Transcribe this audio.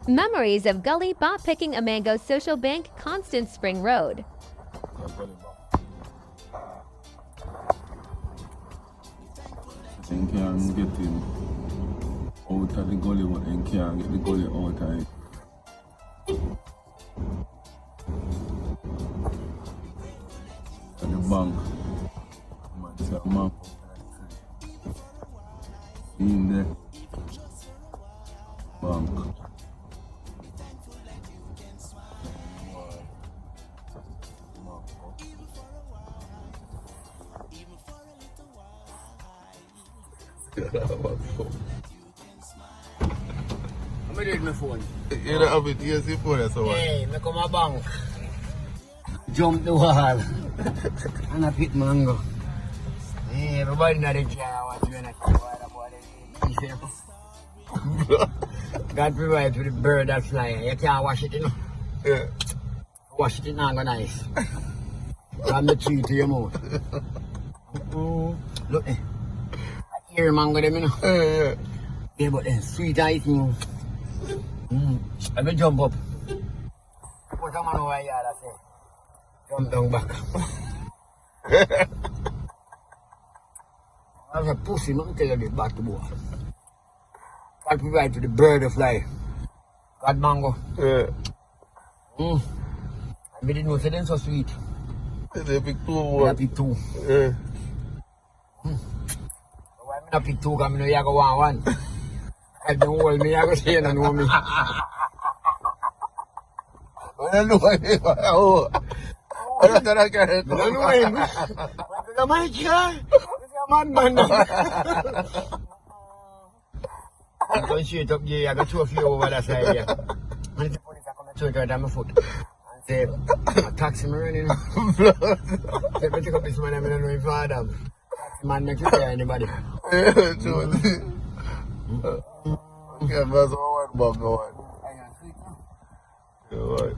Memories of Gully Bop picking a mango social bank, Constant Spring Road. They can't get him out of the gully, but they can't get the gully out of it. At the bank, man, see a man in there. Bank. I'm ready with my phone. You don't have it, yes, you phone, that's all. Hey, I come a bank. Jump the wall. And I pick mango. Hey, everybody know the car watch when I see what about it. God provides with the bird that's flying. You can't wash it, you know. Yeah. Wash it, it's not go nice. From the tree to your mouth. Look, I hear mango them, you know. Yeah. Yeah, but then sweet ice, you know. Let me jump up. Put a man over here, I say. Jump down back. I was a pussy, not tell you this back to boy. God provide to the bird of life. God mango. Yeah. I didn't know them so sweet. They pick two I more. pick two. Yeah. Why I pick two? Because I know you go one. I don't hold me, I go say you don't know me. I don't know why. Oh. I don't know that I don't know him. What's my car? What's your man? I'm going straight up here, I got two of you over that side here. And the police are coming to it right on my foot. And say, a taxi man running. Let me take up this man, I don't know if I have. Taxi man make you hear anybody. Yeah, true. Okay, that's all one back, go on. Yeah, right.